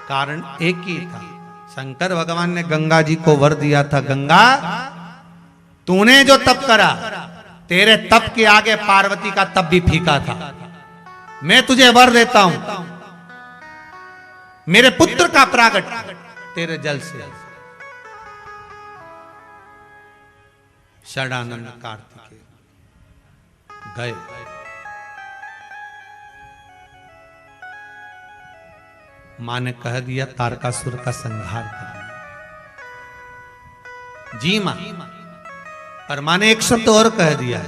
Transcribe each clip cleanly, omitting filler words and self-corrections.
कारण एक ही था। शंकर भगवान ने गंगा जी को वर दिया था, गंगा तूने जो तप करा, तेरे तप के आगे पार्वती का तप भी फीका था। मैं तुझे वर देता हूं, मेरे पुत्र का प्रागट तेरे जल से। षडानंद कार्तिकेय गए। मां ने कह दिया तारकासुर का संहार करना। जी मां, पर मां ने एक शब्द और कह दिया,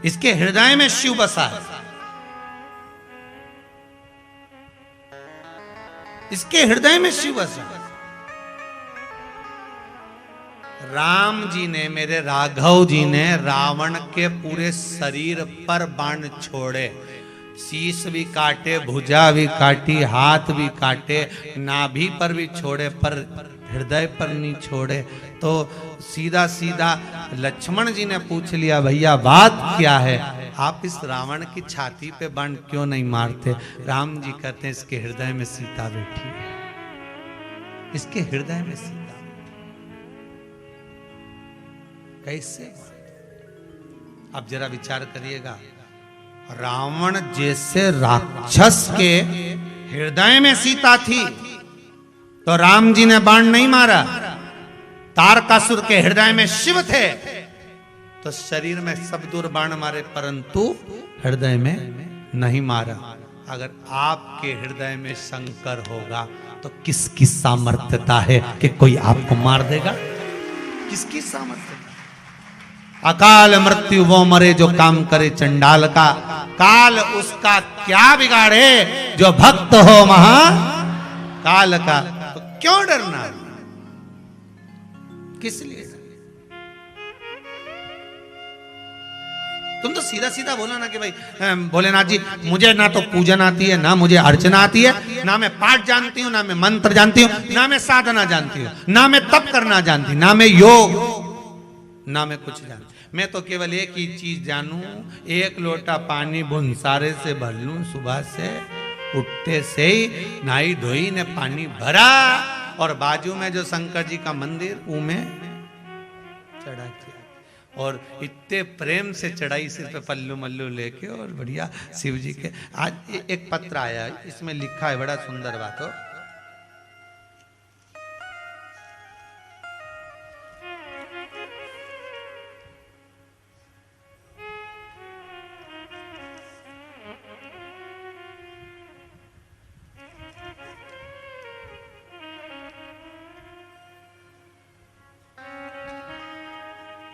इसके हृदय में शिव बसा है, इसके हृदय में शिव बसा है। राम जी ने, मेरे राघव जी ने रावण के पूरे शरीर पर बाण छोड़े, शीश भी काटे, भुजा भी काटी, हाथ भी काटे, नाभि पर भी छोड़े, पर हृदय पर नहीं छोड़े। तो सीधा सीधा लक्ष्मण जी ने पूछ लिया, भैया बात क्या है, आप इस रावण की छाती पे बाण क्यों नहीं मारते? राम जी कहते हैं इसके हृदय में सीता बैठी है, इसके हृदय में सीता। कैसे? अब जरा विचार करिएगा, रावण जैसे राक्षस के हृदय में सीता थी तो राम जी ने बाण नहीं मारा। तारकासुर के हृदय में शिव थे तो शरीर में सब दूर बाण मारे, परंतु हृदय में नहीं मारा। अगर आपके हृदय में शंकर होगा तो किसकी सामर्थ्यता है कि कोई आपको मार देगा? किसकी सामर्थ्यता? अकाल मृत्यु वो मरे जो काम करे चंडाल का, काल उसका क्या बिगाड़े जो भक्त हो महा काल का। तो क्यों डरना? किस लिए? तुम तो सीधा सीधा बोला ना कि भाई भोलेनाथ जी मुझे ना तो पूजन आती है, ना मुझे अर्चना आती है, ना मैं पाठ जानती हूँ, ना मैं मंत्र जानती हूँ, ना मैं साधना जानती हूँ, ना मैं तप करना जानती, ना मैं योग, ना मैं कुछ जानती। मैं तो केवल एक ही चीज जानूं, एक लोटा पानी भुनसारे से भर लूं, सुबह से उठते से ही नहाई धोई ने पानी भरा और बाजू में जो शंकर जी का मंदिर उमें चढ़ा किया और इतने प्रेम से चढ़ाई सिर पे पल्लू मल्लू लेके और बढ़िया शिव जी के। आज एक पत्र आया, इसमें लिखा है, बड़ा सुंदर बात हो।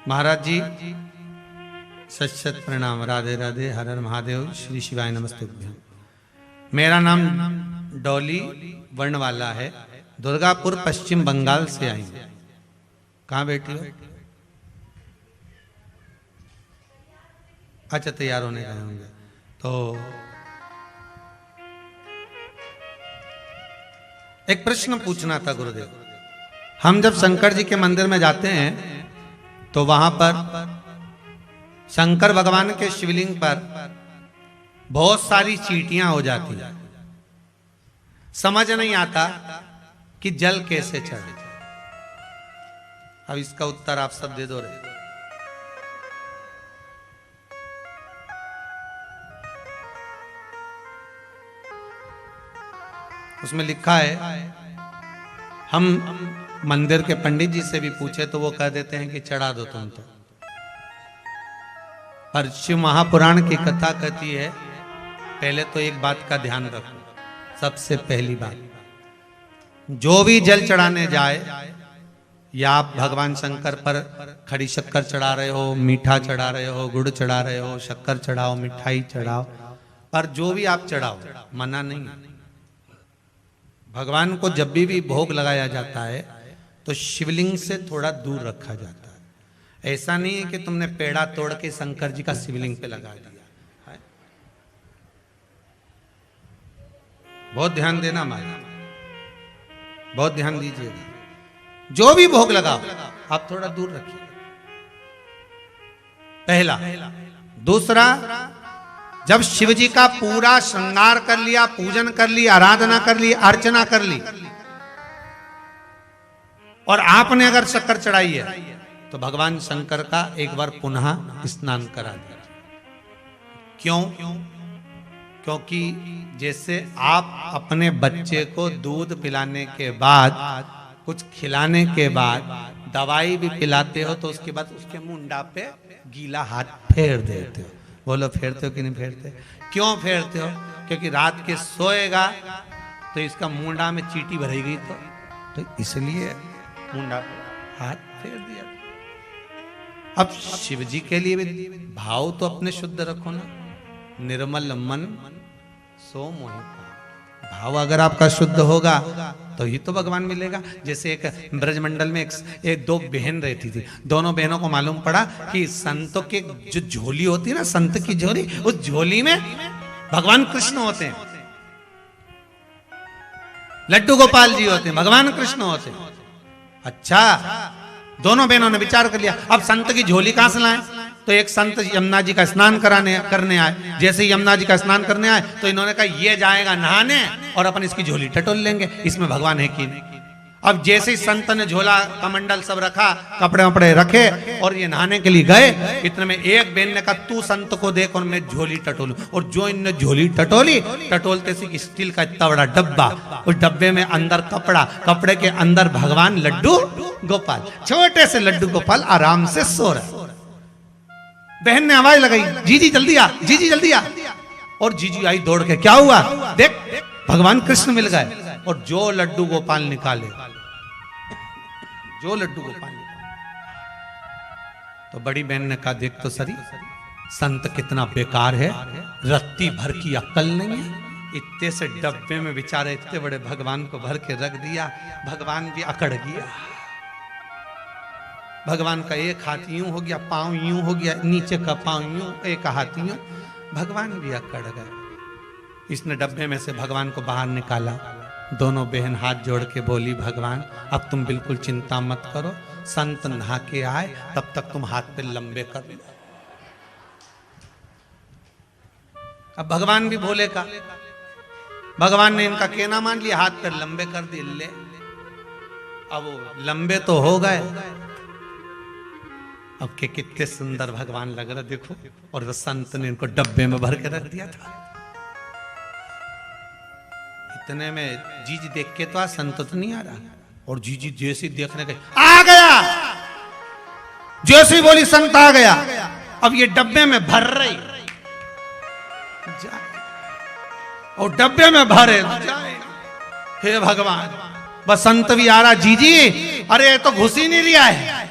महाराज जी सत सत प्रणाम, राधे राधे, हर हर महादेव, श्री शिवाय नमस्तुभ्यं। मेरा नाम डॉली वर्ण वाला है, दुर्गापुर पश्चिम बंगाल से आई हूं। कहाँ बैठी हो? अच्छा तैयार होने गए होंगे। तो एक प्रश्न पूछना था गुरुदेव। हम जब शंकर जी के मंदिर में जाते हैं तो वहां पर शंकर भगवान के शिवलिंग पर बहुत सारी चींटियां हो जाती हैं। समझ नहीं आता कि जल कैसे चढ़े। अब इसका उत्तर आप सब दे दो रे। उसमें लिखा है, हम मंदिर के पंडित जी से भी पूछे तो वो कह देते हैं कि चढ़ा दो तुम तो। पर शिव महापुराण की कथा कहती है, पहले तो एक बात का ध्यान रखो। सबसे पहली बात, जो भी जल चढ़ाने जाए, या आप भगवान शंकर पर खड़ी शक्कर चढ़ा रहे हो, मीठा चढ़ा रहे हो, गुड़ चढ़ा रहे हो, शक्कर चढ़ाओ, मिठाई चढ़ाओ, पर जो भी आप चढ़ाओ मना नहीं। भगवान को जब भी भोग लगाया जाता है तो शिवलिंग से थोड़ा दूर रखा जाता है। ऐसा नहीं है कि तुमने पेड़ा तोड़ के शंकर जी का शिवलिंग पे लगा दिया है। बहुत ध्यान देना मालिक, बहुत ध्यान दीजिएगा। जो भी भोग लगाओ आप थोड़ा दूर रखिए, पहला। दूसरा, जब शिव जी का पूरा श्रृंगार कर लिया, पूजन कर लिया, आराधना कर ली, अर्चना कर ली, और आपने अगर शक्कर चढ़ाई है तो भगवान शंकर का एक बार पुनः स्नान करा दिया। क्यों? क्योंकि जैसे आप अपने बच्चे को दूध पिलाने के बाद, कुछ खिलाने के बाद दवाई भी पिलाते हो तो उसके बाद उसके मुंडा पे गीला हाथ फेर देते हो। बोलो फेरते हो कि नहीं फेरते? क्यों फेरते हो? क्योंकि रात के सोएगा तो इसका मुंडा में चींटी भरी गई तो इसलिए मुंडा पे हाथ फेर दिया। अब शिव जी के लिए भी भाव तो अपने शुद्ध रखो ना। निर्मल मन सो मोहि पाव। भाव अगर आपका शुद्ध होगा तो ही तो भगवान मिलेगा। जैसे एक ब्रजमंडल में एक दो बहन रहती थी। दोनों बहनों को मालूम पड़ा कि संतों की जो झोली होती है ना, संत की झोली, उस झोली में भगवान कृष्ण होते हैं, लड्डू गोपाल जी होते हैं, भगवान कृष्ण होते हैं। अच्छा, दोनों बहनों ने विचार कर लिया अब संत की झोली कहां से लाएं? तो एक संत यमुना जी का स्नान करने आए। जैसे ही यमुना जी का स्नान करने आए तो इन्होंने कहा ये जाएगा नहाने और अपन इसकी झोली टटोल लेंगे, इसमें भगवान है कि नहीं। अब जैसे ही संत ने झोला कमंडल सब रखा, कपड़े वपड़े रखे और ये नहाने के लिए गए, इतने में एक बहन ने कहा तू संत को देख और मैं झोली टटोलूं। और जो इनने झोली टटोली, टटोलते से स्टील का इतना बड़ा डब्बा, उस डब्बे में अंदर कपड़ा, कपड़े के अंदर भगवान लड्डू गोपाल, छोटे से लड्डू गोपाल आराम से सो रहा। बहन ने आवाज लगाई जीजी जल्दी आ, जीजी जल्दी आ। और जीजी आई दौड़ के, क्या हुआ? देख भगवान कृष्ण मिल गए। और जो लड्डू गोपाल निकाले, जो लड्डू गोपाल निकाले, तो बड़ी बहन ने कहा देख तो सरी संत कितना बेकार है, रत्ती भर की अक्ल नहीं है। इतने से डब्बे में बेचारे इतने बड़े भगवान को भर के रख दिया, भगवान भी अकड़ गया। भगवान का एक हाथ यूं हो गया, पांव यूं हो गया, नीचे का पांव यूं, एक हाथ यूं, भगवान भी अकड़ गए। इसने डब्बे में से भगवान को बाहर निकाला। दोनों बहन हाथ जोड़ के बोली भगवान अब तुम बिल्कुल चिंता मत करो, संत नहा के आए तब तक तुम हाथ पे लंबे कर लो। अब भगवान भी भोले का, भगवान ने इनका कहना मान लिया, हाथ पे लंबे कर दिए। ले अब वो लंबे तो हो गए। अब के कितने सुंदर भगवान लग रहा देखो। और वो संत ने इनको डब्बे में भर के रख दिया था। इतने में जीजी देख के तो संत तो नहीं आ रहा, और जीजी जैसे देखने गए आ गया, जैसे बोली संत आ गया। अब ये डब्बे में भर रही, और डब्बे में भरे जाए। हे भगवान, बस संत भी आ रहा, जीजी अरे ये तो घुस ही नहीं रिया है,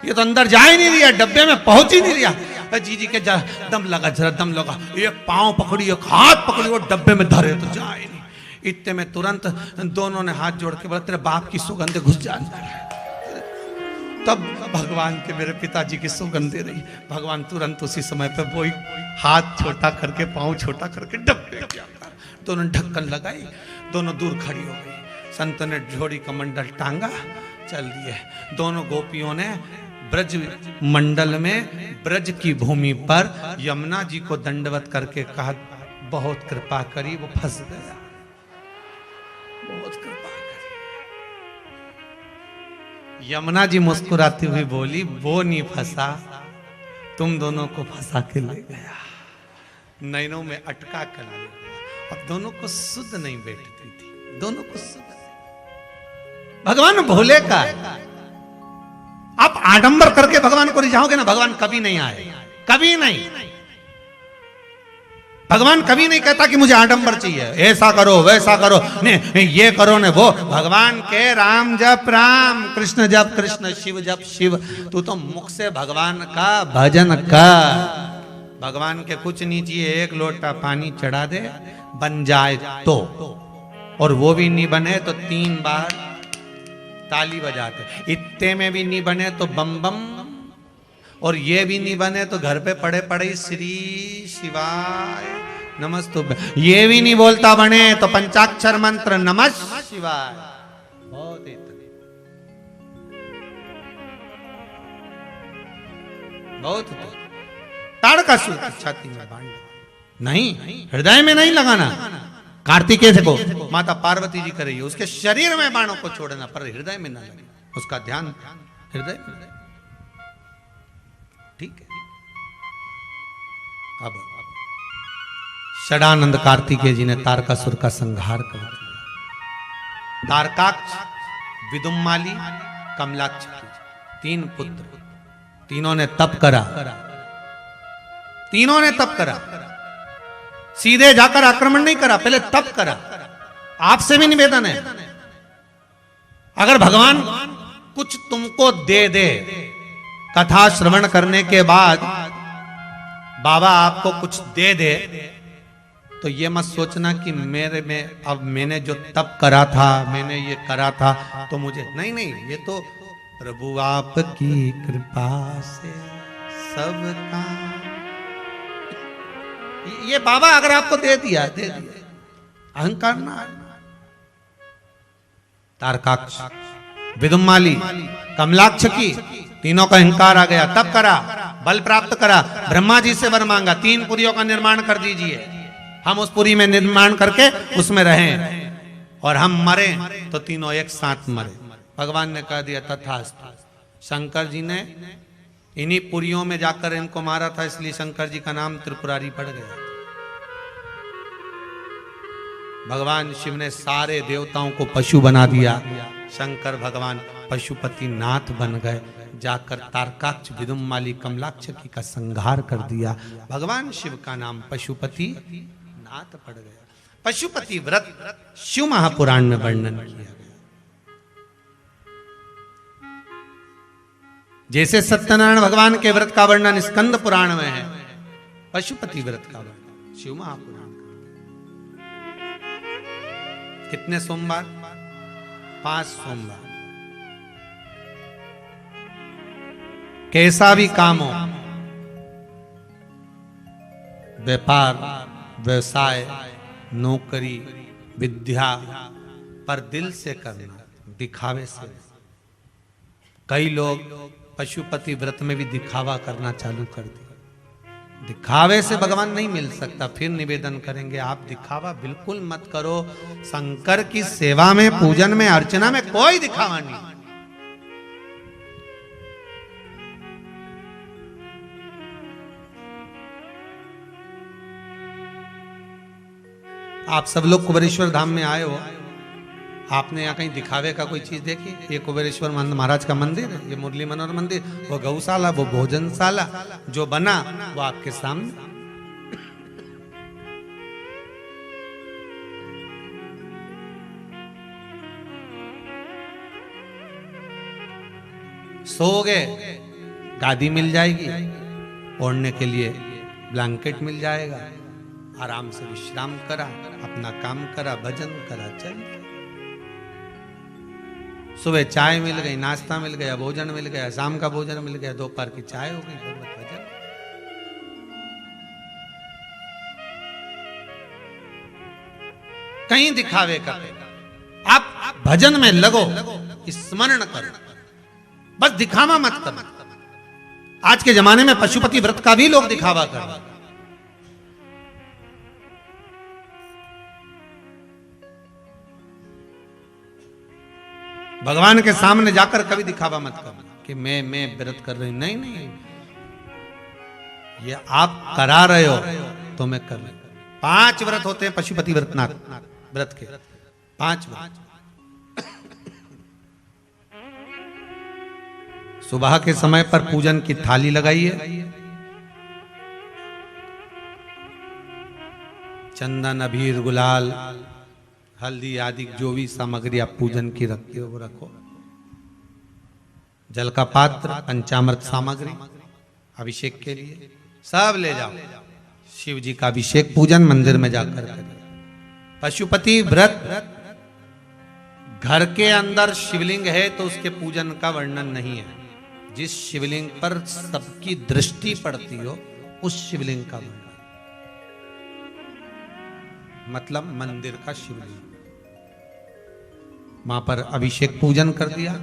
ये तो अंदर जा ही नहीं रिया, डब्बे में पहुंच ही नहीं रिया। जीजी के दम लगा, जरा दम लगा, एक पांव पकड़ी, एक हाथ पकड़ी, और डब्बे में धरे तो जाए नहीं। इतने में तुरंत दोनों ने हाथ जोड़ के बोला तेरे बाप की सुगंध घुस जाए। तब भगवान के मेरे पिताजी की सुगंध दे रही। भगवान तुरंत उसी समय पे वही हाथ छोटा करके, पांव छोटा करके डब्बे के अंदर, दोनों ढक्कन लगाई, दोनों दूर खड़ी हो गई। संत ने झोड़ी कमंडल टांगा, चल दिए। दोनों गोपियों ने ब्रज मंडल में, ब्रज की भूमि पर यमुना जी को दंडवत करके कहा बहुत कृपा करी, वो फंस गया, बहुत कृपा करी। यमुना जी मुस्कुराती हुई बोली वो नहीं फंसा, तुम दोनों को फंसा के ले गया, नैनों में अटका कर ले गया। अब दोनों को सुध नहीं बैठती थी, दोनों को सुध। भगवान भोले का है। आप आडंबर करके भगवान को रिझाओगे ना, भगवान कभी नहीं आए, कभी नहीं। भगवान कभी नहीं कहता कि मुझे आडंबर चाहिए, ऐसा करो वैसा करो, नहीं ये करो ने वो। भगवान के राम जप राम, कृष्ण जप कृष्ण, शिव जप शिव। तू तो मुख से भगवान का भजन कर। भगवान के कुछ नहीं चाहिए, एक लोटा पानी चढ़ा दे, बन जाए तो, और वो भी नहीं बने तो 3 बार ताली बजाते। इतने में भी नहीं बने तो बम बम, और ये भी नहीं बने तो घर पे पड़े पड़े श्री शिवाय नमस्तुभ्यं। ये भी नहीं बोलता बने तो पंचाक्षर मंत्र नमः शिवाय। बहुत इतने, बहुत ताड़का सूत्र छाती में बांध, नहीं हृदय में नहीं लगाना। कार्तिकेय को माता पार्वती जी कर रही है, उसके शरीर में बाणों को छोड़ना, पर हृदय में ना लगे। उसका ध्यान हृदय में। ठीक है। अब षडानंद कार्तिकेय जी ने तारकासुर का संहार कर दिया। तारकाक्ष, विदुम्माली, कमलाक्ष, 3 पुत्र, तीनों ने तप करा। तीनों ने तप करा। सीधे जाकर आक्रमण नहीं करा, पहले तप करा। आपसे भी निवेदन है, अगर भगवान कुछ तुमको दे दे, कथा श्रवण करने के बाद बाबा आपको कुछ दे दे, तो ये मत सोचना कि मेरे में अब मैंने जो तप करा था, मैंने ये करा था तो मुझे नहीं, नहीं, ये तो प्रभु आपकी कृपा से सब काम। ये बाबा अगर आपको दे दिया, दे दिया, अहंकार ना। तारकाक्ष, विदुम्माली, कमलाक्ष की तीनों का अहंकार आ गया। तप करा, बल प्राप्त करा, ब्रह्मा जी से वर मांगा, 3 पुरियों का निर्माण कर दीजिए, हम उस पुरी में निर्माण करके उसमें रहें, और हम मरे तो तीनों एक साथ मरे। भगवान ने कह दिया तथास्तु। शंकर जी ने इन्हीं पुरियों में जाकर इनको मारा था, इसलिए शंकर जी का नाम त्रिपुरारी पड़ गया। भगवान शिव ने सारे देवताओं को पशु बना दिया। शंकर भगवान पशुपति नाथ बन गए, जाकर तारकाक्ष, विदुम्माली, कमलाक्ष का संहार कर दिया। भगवान शिव का नाम पशुपति नाथ पड़ गया। पशुपति व्रत शिव महापुराण में वर्णन किया गया। जैसे सत्यनारायण भगवान के व्रत का वर्णन स्कंद पुराण में है, पशुपति व्रत का वर्णन शिव महापुराण। कितने सोमवार? 5 सोमवार। कैसा भी काम हो, व्यापार, व्यवसाय, नौकरी, विद्या, पर दिल से करना, दिखावे से। कई लोग पशुपति व्रत में भी दिखावा करना चालू कर दिया। दिखावे से भगवान नहीं मिल सकता। फिर निवेदन करेंगे, आप दिखावा बिल्कुल मत करो। शंकर की सेवा में, पूजन में, अर्चना में कोई दिखावा नहीं। आप सब लोग कुबेरेश्वर धाम में आए हो, आपने यहाँ कहीं दिखावे का कोई चीज देखी? ये कुबेरेश्वर महाराज का मंदिर है, ये मुरली मनोहर मंदिर, वो गौशाला, वो भोजनशाला जो बना वो आपके सामने। सोओगे, गादी मिल जाएगी, ओढ़ने के लिए ब्लैंकेट मिल जाएगा, आराम से विश्राम करा, अपना काम करा, भजन करा, चल। सुबह चाय मिल गई, नाश्ता मिल गया, भोजन मिल गया, शाम का भोजन मिल गया, दोपहर की चाय हो गई, भगवत भजन। कहीं दिखावे का आप भजन में लगो, स्मरण करो, बस दिखावा मत करो। आज के जमाने में पशुपति व्रत का भी लोग दिखावा कर रहे हैं। भगवान के सामने जाकर कभी दिखावा मत करना कि मैं व्रत कर रही हूं। नहीं, नहीं, ये आप करा रहे हो तो मैं कर रही हूं। 5 व्रत होते हैं पशुपति व्रतनाथ व्रत के, 5 व्रत। सुबह के समय पर पूजन की थाली लगाइए, चंदन, अबीर, गुलाल, हल्दी आदि जो भी सामग्री आप पूजन की रखते हो वो रखो। जल का पात्र, पंचामृत सामग्री अभिषेक के लिए सब ले जाओ। शिव जी का अभिषेक पूजन मंदिर में जाकर करें। पशुपति व्रत, घर के अंदर शिवलिंग है तो उसके पूजन का वर्णन नहीं है। जिस शिवलिंग पर सबकी दृष्टि पड़ती हो उस शिवलिंग का वर्णन, मतलब मंदिर का शिवलिंग। वहां पर अभिषेक पूजन कर दिया।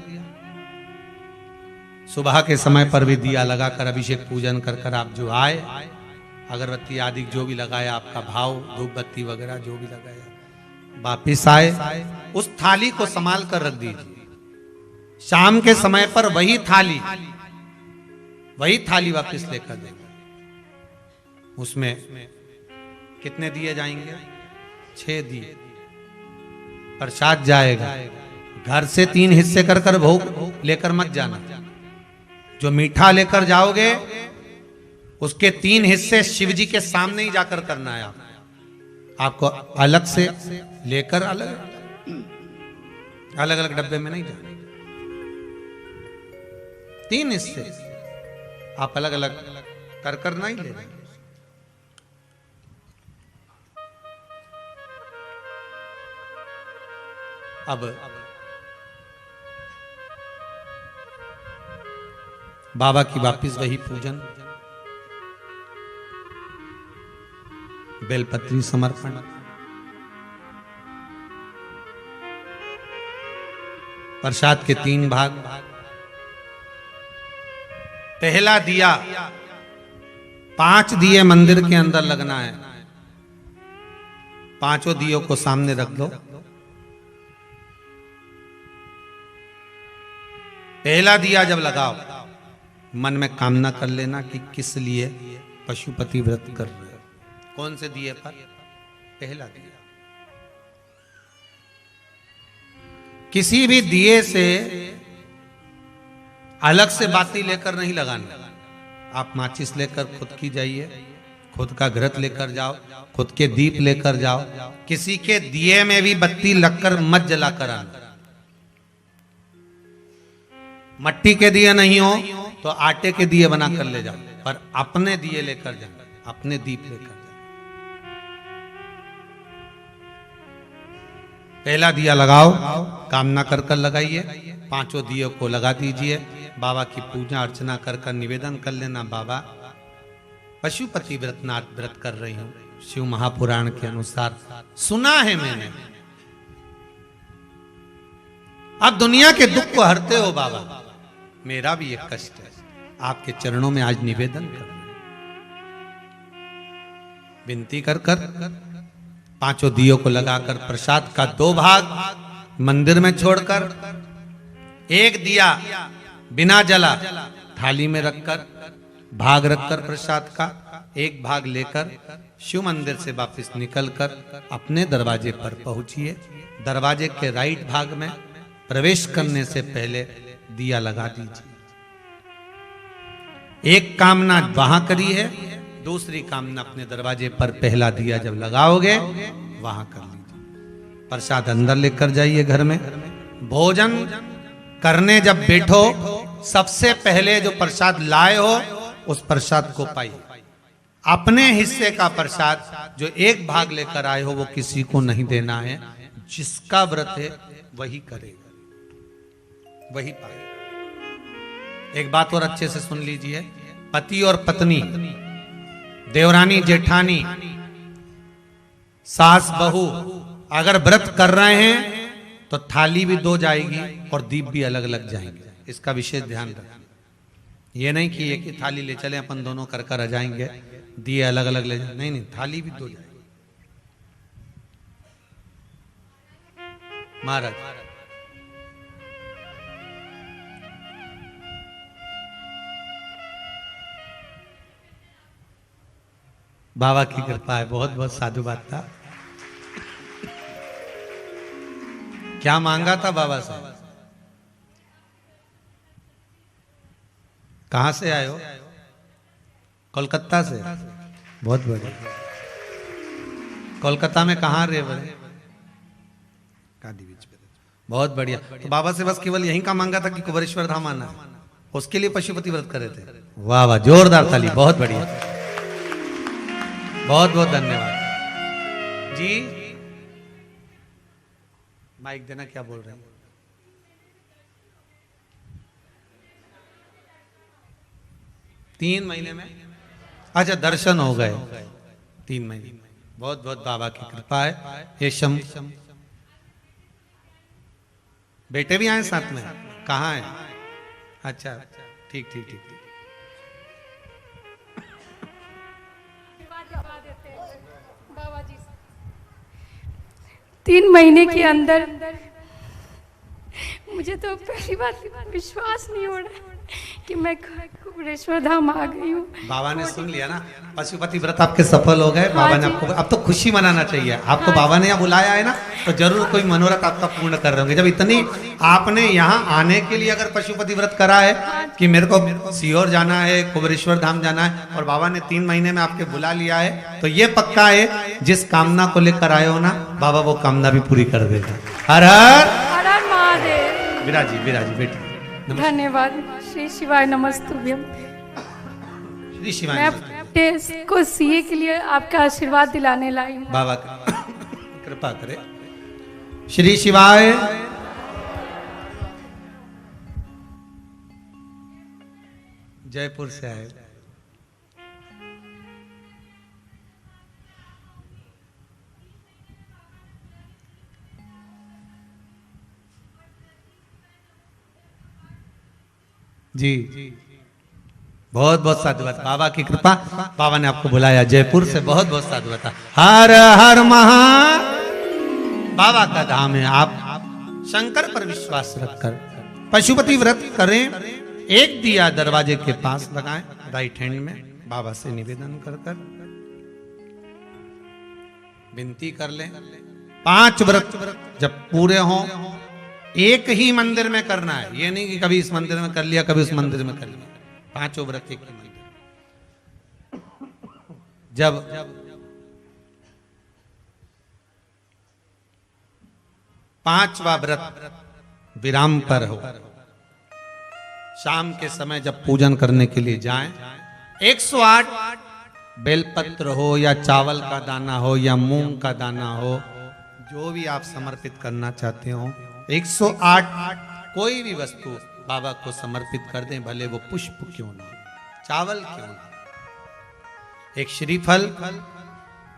सुबह के समय पर भी दिया लगाकर अभिषेक पूजन कर कर आप जो आए, अगरबत्ती आदि जो भी लगाया, आपका भाव, धूप बत्ती वगैरह जो भी लगाया, वापिस आए, उस थाली को संभाल कर रख दीजिए। शाम के समय पर वही थाली वापस लेकर देंगे। उसमें कितने दिए जाएंगे? 6 दिए। प्रसाद जाएगा। घर से 3 हिस्से कर कर भोग लेकर मत जाना। जो मीठा लेकर जाओगे उसके 3 हिस्से शिव जी के सामने ही जाकर करना है। आपको अलग से लेकर अलग अलग डब्बे में नहीं जाना। 3 हिस्से आप अलग अलग कर नहीं ले जाएंगे। अब बाबा की वापिस वही पूजन, बेलपत्री समर्पण, प्रसाद के 3 भाग। पहला दिया 5 दिए मंदिर के अंदर लगना है। 5 दियों को सामने रख दो। पहला दिया जब लगाओ मन में कामना कर लेना कि किस लिए पशुपति व्रत कर रहे हो। कौन से दिए पर? पहला दिया। किसी भी दिए से अलग से बाती लेकर नहीं लगाना। आप माचिस लेकर खुद की जाइए, खुद का घृत लेकर जाओ, खुद के दीप लेकर जाओ। किसी के दिए में भी बत्ती लगकर मत जलाकर आना। मट्टी के दिए नहीं हो तो आटे के दिए बना कर ले जाओ, पर अपने दिए लेकर जाना, अपने दीप लेकर जाना। पहला दिया लगाओ, कामना कर कर लगाइए। 5 दियों को लगा दीजिए। बाबा की पूजा अर्चना कर कर निवेदन कर लेना, बाबा पशुपति व्रत कर रही हूं। शिव महापुराण के अनुसार सुना है मैंने। अब दुनिया के दुख को हरते हो बाबा। मेरा भी एक कष्ट है, आपके चरणों में आज निवेदन कर विनती कर 5 दियों को लगाकर प्रसाद का 2 भाग मंदिर में छोड़कर, 1 दिया बिना जला थाली में रखकर, भाग रखकर प्रसाद का 1 भाग लेकर शिव मंदिर से वापस निकलकर अपने दरवाजे पर पहुंचिए। दरवाजे के राइट भाग में प्रवेश करने से पहले दिया लगा दीजिए। एक कामना वहां करी है, दूसरी कामना अपने दरवाजे पर पहला दिया जब लगाओगे वहां कर लीजिए। प्रसाद अंदर लेकर जाइए घर में। भोजन करने जब बैठो सबसे पहले जो प्रसाद लाए हो उस प्रसाद को पाइए। अपने हिस्से का प्रसाद जो 1 भाग लेकर आए हो वो किसी को नहीं देना है। जिसका व्रत है वही करेगा, वही पाएगा। एक बात और अच्छे से सुन लीजिए। पति और पत्नी, देवरानी जेठानी, सास बहू अगर व्रत कर रहे हैं तो थाली भी 2 जाएगी और दीप भी अलग अलग जाएंगे। इसका विशेष ध्यान रखना। ये नहीं कि एक ही थाली ले चले अपन दोनों कर कर आ जाएंगे, दिए अलग अलग ले जाए। नहीं, थाली भी 2 जाएगी। महाराज बाबा की कृपा है, बहुत बहुत साधु बात था। क्या मांगा था बाबा से? कहां से आए हो? कोलकाता से। बहुत बढ़िया। कोलकाता में कहां रहे बड़े? बहुत बढ़िया। तो बाबा से बस केवल यही का मांगा था कि कुबेरेश्वर धाम आना, उसके लिए पशुपति व्रत करे थे। वाह वाह, जोरदार ताली। बहुत बढ़िया, बहुत बहुत धन्यवाद जी। माइक देना, क्या बोल रहे हैं? तीन महीने में? अच्छा, दर्शन हो गए 3 महीने। बहुत बहुत बाबा की कृपा है। ये शम बेटे भी आए साथ में? कहाँ है? अच्छा, ठीक ठीक ठीक। 3 महीने के अंदर मुझे तो पहली बार विश्वास नहीं हो रहा है कि मैं कुबेरेश्वर धाम आ गई हूँ। बाबा ने सुन लिया ना, पशुपति व्रत आपके सफल हो गए। बाबा ने आपको, अब तो खुशी मनाना चाहिए आपको। बाबा ने यहाँ बुलाया है ना, तो जरूर कोई मनोरथ आपका पूर्ण कर रहे होंगे। जब इतनी आपने यहाँ आने के लिए अगर पशुपति व्रत करा है कि मेरे को सीहोर जाना है, कुबेरेश्वर धाम जाना है, और बाबा ने 3 महीने में आपके बुला लिया है, तो ये पक्का है जिस कामना को लेकर आए हो ना, बाबा वो कामना भी पूरी कर देगा। हर हर हर महादेव। विराजी बेटी, धन्यवाद। श्री शिवाय नमस्तुभ्यम। श्री शिवाय। मैं अपने को सीए के लिए आपका आशीर्वाद दिलाने लाई हूँ। बाबा कृपा करे। श्री शिवाय। जयपुर से आए। जी बहुत बहुत साधुवाद। बाबा की कृपा, बाबा ने आपको बुलाया जयपुर से, बहुत बहुत साधुवाद। हर हर महा। बाबा का धाम है। आप शंकर पर विश्वास रखकर पशुपति व्रत करें। एक दिया दरवाजे के पास लगाएं, राइट हैंड में, बाबा से निवेदन कर कर विनती कर लें। 5 व्रत जब पूरे हों, एक ही मंदिर में करना है। ये नहीं कि कभी इस मंदिर में कर लिया, कभी उस मंदिर में कर लिया। 5 व्रत एक ही मंदिर। जब 5वां व्रत विराम पर हो, शाम के समय जब पूजन करने के लिए जाएं, 108 बेलपत्र हो या चावल का दाना हो या मूंग का दाना हो, जो भी आप समर्पित करना चाहते हो, 108 कोई भी वस्तु बाबा को समर्पित कर दें, भले वो पुष्प क्यों ना, चावल क्यों ना। एक श्रीफल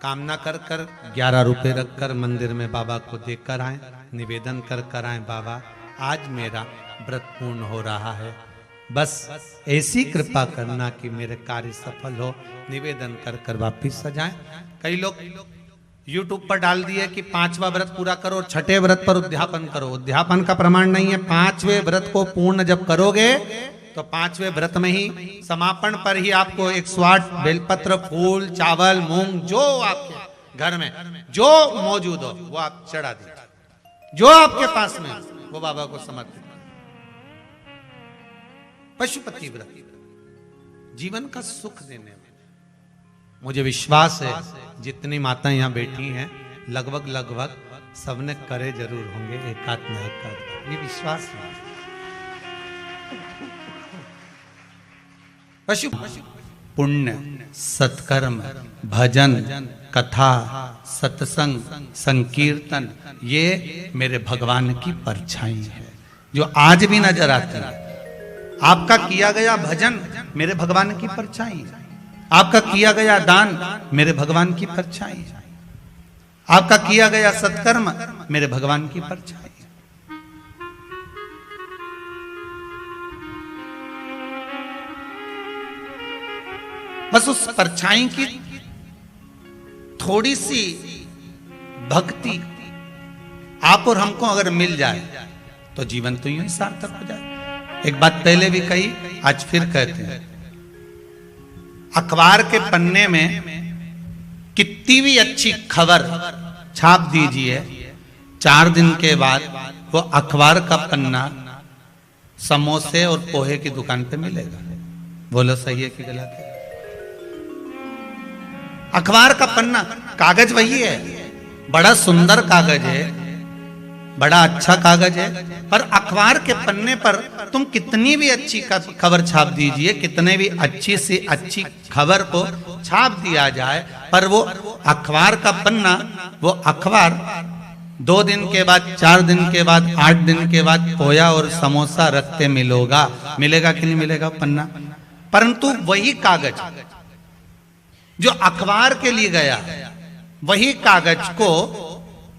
कामना कर कर 11 रुपए रखकर मंदिर में बाबा को देकर आए, निवेदन कर आए, बाबा आज मेरा व्रत पूर्ण हो रहा है, बस ऐसी कृपा करना कि मेरे कार्य सफल हो। निवेदन कर कर वापिस सजाएं। कई लोग YouTube पर डाल दिए कि 5वां व्रत पूरा करो और 6ठे व्रत पर उद्यापन करो। उद्यापन का प्रमाण नहीं है। 5वें व्रत को पूर्ण जब करोगे तो 5वें व्रत में ही समापन पर ही आपको 108 बेलपत्र, फूल, चावल, मूंग, जो आपके घर में जो मौजूद हो वो आप चढ़ा दीजिए। जो आपके पास में वो बाबा को समर्पित। पशुपति व्रत जीवन का सुख देने में, मुझे विश्वास है जितनी माताएं यहाँ बैठी हैं लगभग सबने करे जरूर होंगे, एकाध न एकाध, ये विश्वास है। पशु पुण्य, सत्कर्म, भजन, कथा, सत्संग, संकीर्तन, ये मेरे भगवान की परछाई है जो आज भी नजर आती है। आपका किया गया भजन मेरे भगवान की परछाई है। आपका किया गया दान मेरे भगवान की परछाई है। आपका किया गया सत्कर्म मेरे भगवान की परछाई है। बस उस परछाई की थोड़ी सी भक्ति आप और हमको अगर मिल जाए तो जीवन तो यूं ही सार्थक हो जाए। एक बात पहले भी कही, आज फिर कहते हैं, अखबार के पन्ने में कितनी भी अच्छी खबर छाप दीजिए, 4 दिन के बाद वो अखबार का पन्ना समोसे और पोहे की दुकान पे मिलेगा। बोलो सही है कि गलत है? अखबार का पन्ना, कागज वही है, बड़ा सुंदर कागज है, बड़ा अच्छा कागज है, पर अखबार के पन्ने पर तुम कितनी भी अच्छी खबर छाप दीजिए, कितने भी अच्छी से अच्छी खबर को छाप दिया जाए, पर वो अखबार का पन्ना, वो अखबार 2 दिन के बाद, 4 दिन के बाद, 8 दिन के बाद पोया और समोसा रखते मिलेगा कि नहीं मिलेगा पन्ना। परंतु वही कागज जो अखबार के लिए गया, वही कागज को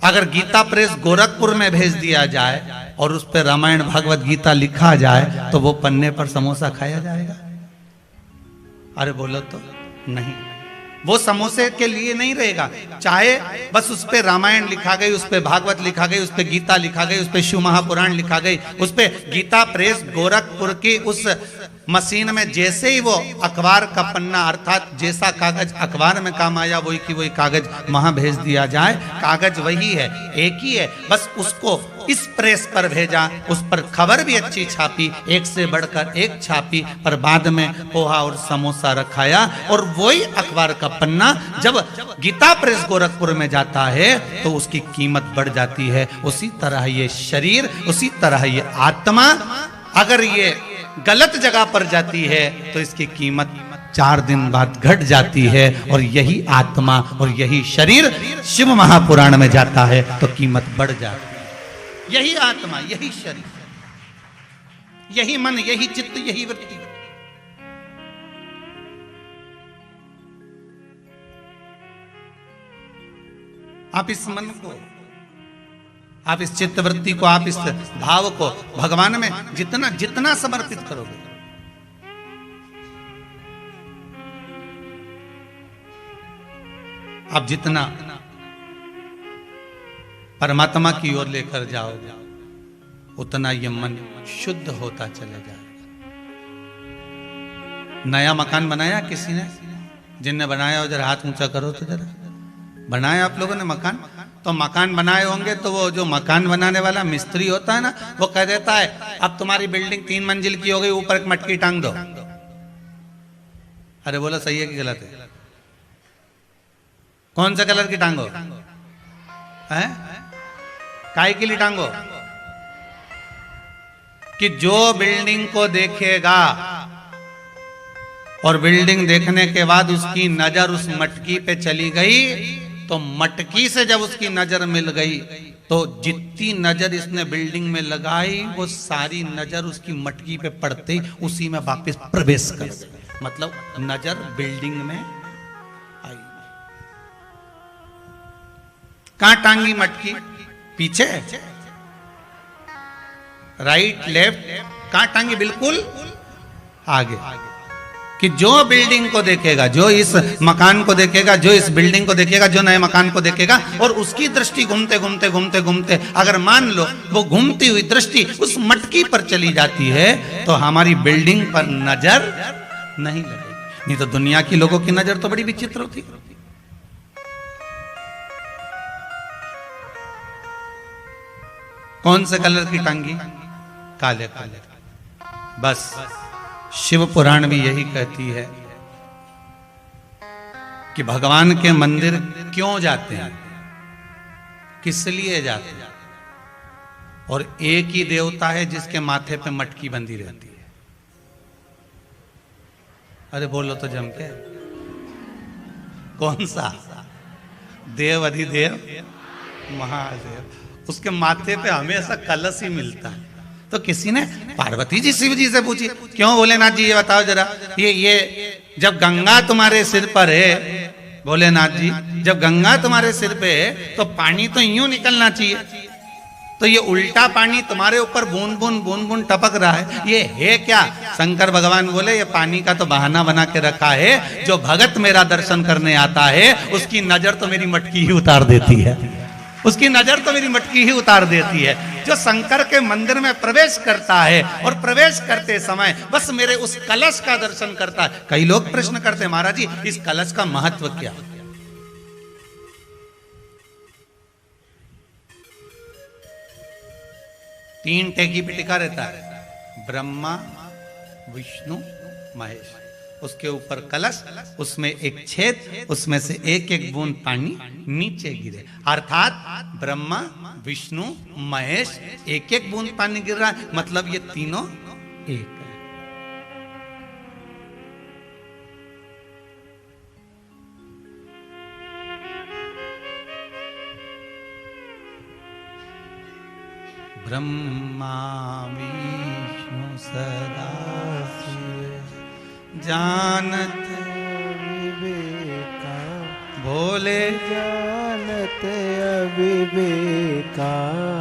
अगर गीता प्रेस गोरखपुर में भेज दिया जाए और उस पर रामायण भागवत गीता लिखा जाए तो वो पन्ने पर समोसा खाया जाएगा? अरे बोलो तो नहीं। वो समोसे के लिए नहीं रहेगा, चाहे बस उस पे रामायण लिखा गई, उस पे भागवत लिखा गई, उस पे गीता लिखा गई, उस पे शिव महापुराण लिखा गई, उस पे गीता प्रेस गोरखपुर की उस मशीन में जैसे ही वो अखबार का पन्ना अर्थात जैसा कागज अखबार में काम आया वही की वही कागज वहां भेज दिया जाए। कागज वही है, एक ही है, बस उसको इस प्रेस पर भेजा, उस पर खबर भी अच्छी छापी, एक से बढ़कर एक छापी, पर बाद में पोहा और समोसा रखाया। और वही अखबार का पन्ना जब गीता प्रेस गोरखपुर में जाता है तो उसकी कीमत बढ़ जाती है। उसी तरह ये शरीर, उसी तरह ये आत्मा अगर ये गलत जगह पर जाती है तो इसकी कीमत 4 दिन बाद घट जाती है। और यही आत्मा और यही शरीर शिव महापुराण में जाता है तो कीमत बढ़ जाती है। यही आत्मा, यही शरीर, यही मन, यही चित्त, यही वृत्ति। आप इस मन को, आप इस चित्त वृत्ति को, आप इस भाव को भगवान में जितना जितना समर्पित करोगे, आप जितना परमात्मा की ओर लेकर जाओगे उतना ये मन शुद्ध होता चले जाएगा। नया मकान बनाया किसी ने? जिनने बनाया हो जरा हाथ ऊंचा करो तो जरा। बनाया आप लोगों ने मकान? तो मकान बनाए होंगे तो वो जो मकान बनाने वाला मिस्त्री होता है ना, वो कह देता है अब तुम्हारी बिल्डिंग 3 मंजिल की हो गई, ऊपर एक मटकी टांग दो। अरे बोलो सही है कि गलत है? कौन सा कलर की टांगो है? काय के लिए टांगो? कि जो बिल्डिंग को देखेगा और बिल्डिंग देखने के बाद उसकी नजर उस मटकी पे चली गई, तो मटकी से जब उसकी नजर मिल गई तो जितनी नजर इसने बिल्डिंग में लगाई वो सारी नजर उसकी मटकी पे पड़ते ही उसी में वापस प्रवेश कर गई। मतलब नजर बिल्डिंग में आई। कहां टांगी मटकी? पीछे, राइट लेफ्ट, कहां टांगी? बिल्कुल आगे। कि जो बिल्डिंग को देखेगा, जो इस मकान को देखेगा, जो इस बिल्डिंग को देखेगा, जो नए मकान को देखेगा, और उसकी दृष्टि घूमते घूमते घूमते घूमते अगर मान लो वो घूमती हुई दृष्टि उस मटकी पर चली जाती है तो हमारी बिल्डिंग पर नजर नहीं लगेगी। नहीं तो दुनिया की लोगों की नजर तो बड़ी विचित्र होती। कौन से कलर की टांगी? काले काले। बस शिव पुराण भी यही कहती है कि भगवान के मंदिर क्यों जाते हैं, किस लिए जाते हैं। और एक ही देवता है जिसके माथे पे मटकी बंधी रहती है। अरे बोलो तो जम के। कौन सा? देव अधिदेव महादेव। उसके माथे पे हमेशा कलश ही मिलता है। तो किसी ने पार्वती जी शिव जी से पूछी, क्यों भोलेनाथ जी ये बताओ जरा, ये जब गंगा तुम्हारे सिर पर है, भोलेनाथ जी जब गंगा तुम्हारे सिर पे है तो पानी तो यूं निकलना चाहिए, तो ये उल्टा पानी तुम्हारे ऊपर बूंद बूंद बूंद बूंद टपक रहा है, ये है क्या? शंकर भगवान बोले ये पानी का तो बहाना बना के रखा है। जो भगत मेरा दर्शन करने आता है उसकी नजर तो मेरी मटकी ही उतार देती है, उसकी नजर तो मेरी मटकी ही उतार देती है। जो शंकर के मंदिर में प्रवेश करता है और प्रवेश करते समय बस मेरे उस कलश का दर्शन करता है। कई लोग प्रश्न करते हैं, महाराज जी इस कलश का महत्व क्या? तीन टेकी पे टिका रहता है, ब्रह्मा विष्णु महेश। उसके ऊपर कलश, उसमें एक छेद, उसमें से एक एक बूंद पानी नीचे गिरे, अर्थात ब्रह्मा विष्णु महेश एक एक बूंद पानी गिर रहा है, मतलब ये तीनों एक है। ब्रह्मा विष्णु सदा जानत विवेका, भोले जानत अविवेका।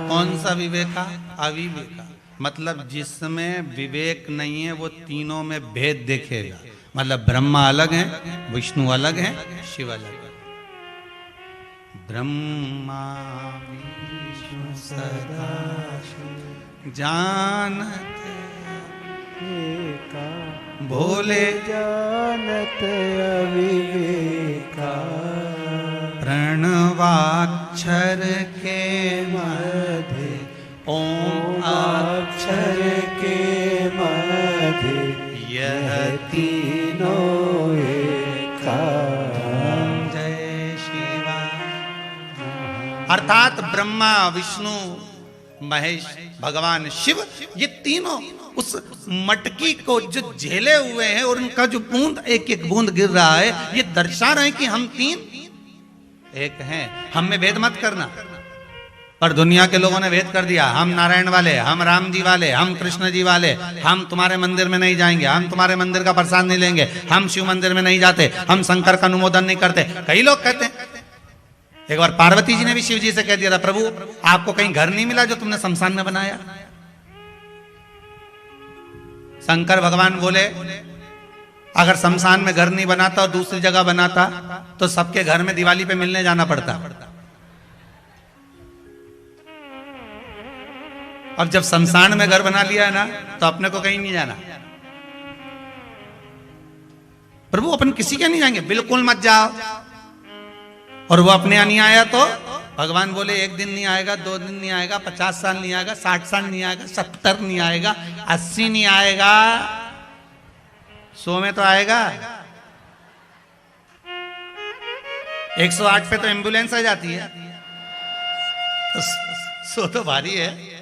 कौन सा विवेका? अविवेका। मतलब जिसमें विवेक नहीं है वो तीनों में भेद देखेगा। मतलब ब्रह्मा अलग है, विष्णु अलग है, शिव अलग है। ब्रह्मा विष्णु सदा जानते भोले जानत अविवेका, प्रणवाक्षर के मध्य ओम अक्षर के मध्य यह तीनों एका। जय शिवा। अर्थात ब्रह्मा विष्णु महेश भगवान शिव, ये तीनों उस मटकी को जो झेले हुए हैं और उनका जो बूंद एक एक बूंद गिर रहा है, ये दर्शा रहे हैं कि हम तीन एक हैं। हम में भेद मत करना। पर दुनिया के लोगों ने भेद कर दिया, हम नारायण वाले, हम राम जी वाले, हम कृष्ण जी वाले, हम तुम्हारे मंदिर में नहीं जाएंगे, हम तुम्हारे मंदिर का प्रसाद नहीं लेंगे, हम शिव मंदिर में नहीं जाते, हम शंकर का अनुमोदन नहीं करते। कई लोग कहते हैं। एक बार पार्वती जी ने भी शिव जी से कह दिया था, प्रभु आपको कहीं घर नहीं मिला जो तुमने शमशान में बनाया? शंकर भगवान बोले अगर शमशान में घर नहीं बनाता और दूसरी जगह बनाता तो सबके घर में दिवाली पे मिलने जाना पड़ता। अब जब शमशान में घर बना लिया है ना, तो अपने को कहीं नहीं जाना। प्रभु अपन किसी के नहीं जाएंगे, बिल्कुल मत जाओ। और वो अपने यहाँ नहीं आया तो भगवान बोले एक दिन नहीं आएगा, 2 दिन नहीं आएगा, 50 साल नहीं आएगा, 60 साल नहीं आएगा, 70 नहीं आएगा, 80 नहीं आएगा, 100 में तो आएगा। 108 पे तो एम्बुलेंस आ जाती है, तो 100 तो भारी है।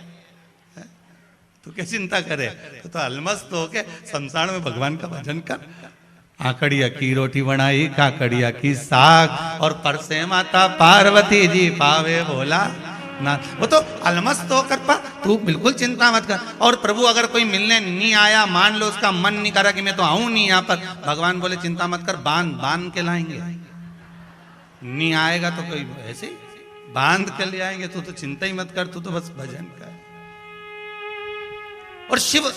तू क्या चिंता करे, तो अलमस्त होके शमशान में भगवान का भजन कर। आकड़िया की रोटी बनाई, काकड़िया की साग, और परसे माता पार्वती जी पावे भोला ना। वो तो अलमस्त होकर पा, तू बिल्कुल चिंता मत कर। और प्रभु अगर कोई मिलने नहीं आया, मान लो उसका मन नहीं करा कि मैं तो आऊं नहीं यहाँ पर, भगवान बोले चिंता मत कर, बांध के लाएंगे। नहीं आएगा तो कोई ऐसे बांध के ले आएंगे। तू तो चिंता ही मत कर, तू तो बस भजन कर। और शिव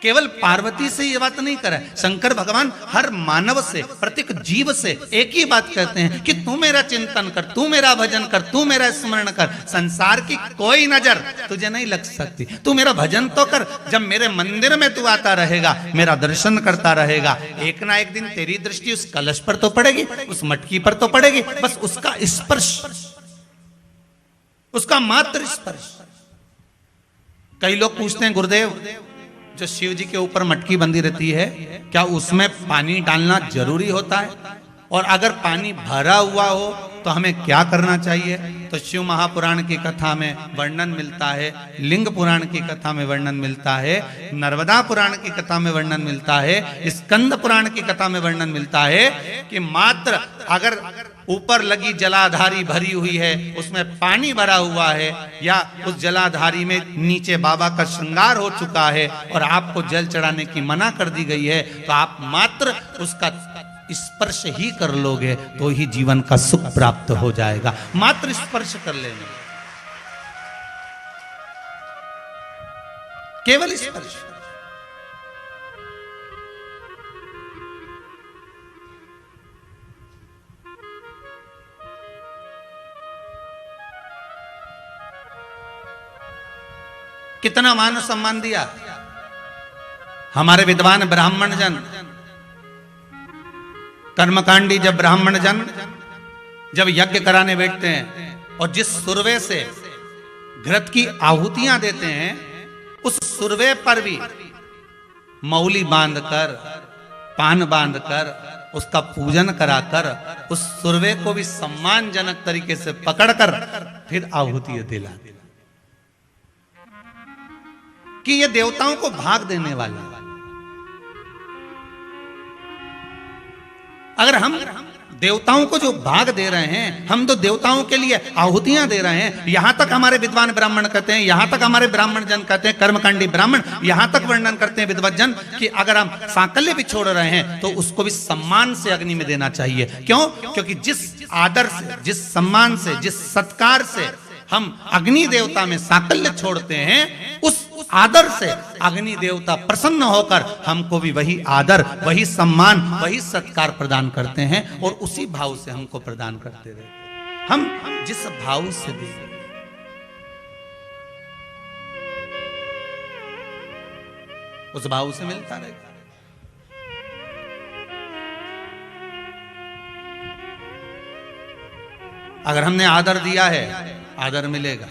केवल पार्वती से ये बात नहीं करे, शंकर भगवान हर मानव से, प्रत्येक जीव से एक ही बात कहते हैं कि तू मेरा चिंतन कर, तू मेरा भजन कर, तू मेरा स्मरण कर। संसार की कोई नजर तुझे नहीं लग सकती, तू मेरा भजन तो कर। जब मेरे मंदिर में तू आता रहेगा, मेरा दर्शन करता रहेगा, एक ना एक दिन तेरी दृष्टि उस कलश पर तो पड़ेगी, उस मटकी पर तो पड़ेगी। बस उसका स्पर्श, उसका मात्र स्पर्श। कई लोग पूछते हैं गुरुदेव, जो शिव जी के ऊपर मटकी बंधी रहती है, क्या उसमें पानी डालना जरूरी होता है? और अगर पानी भरा हुआ हो तो हमें क्या करना चाहिए? तो शिव महापुराण की कथा में वर्णन मिलता है, लिंग पुराण की कथा में वर्णन मिलता है, नर्मदा पुराण की कथा में वर्णन मिलता है, स्कंद पुराण की कथा में वर्णन मिलता है कि मात्र अगर ऊपर लगी जलाधारी भरी हुई है, उसमें पानी भरा हुआ है, या उस जलाधारी में नीचे बाबा का श्रृंगार हो चुका है और आपको जल चढ़ाने की मना कर दी गई है, तो आप मात्र उसका स्पर्श ही कर लोगे तो ही जीवन का सुख प्राप्त हो जाएगा। मात्र स्पर्श कर लेना, केवल स्पर्श। कितना मान सम्मान दिया हमारे विद्वान ब्राह्मण जन, कर्मकांडी। जब ब्राह्मण जन जब यज्ञ कराने बैठते हैं और जिस सुरवे से घृत की आहुतियां देते हैं, उस सुरवे पर भी मौली बांधकर, पान बांधकर, उसका पूजन कराकर, उस सुरवे को भी सम्मानजनक तरीके से पकड़कर फिर आहुति दिला, कि ये देवताओं को भाग देने वाला है। अगर हम देवताओं को जो भाग दे रहे हैं, हम तो देवताओं के लिए आहुतियां दे रहे हैं। यहां तक हमारे विद्वान ब्राह्मण कहते हैं, यहां तक हमारे ब्राह्मण जन कहते हैं, कर्मकांडी ब्राह्मण यहां तक वर्णन करते हैं विद्वत जन कि अगर हम सांकल्य भी छोड़ रहे हैं तो उसको भी सम्मान से अग्नि में देना चाहिए। क्यों? क्योंकि जिस आदर से, जिस सम्मान से, जिस सत्कार से हम अग्नि देवता में साकल्य छोड़ते हैं, उस आदर से अग्नि देवता प्रसन्न होकर हमको भी वही आदर, वही सम्मान, वही सत्कार प्रदान करते हैं और उसी भाव से हमको प्रदान करते रहते हैं। हम जिस भाव से दें उस भाव से मिलता रहेगा। अगर हमने आदर दिया है आदर मिलेगा,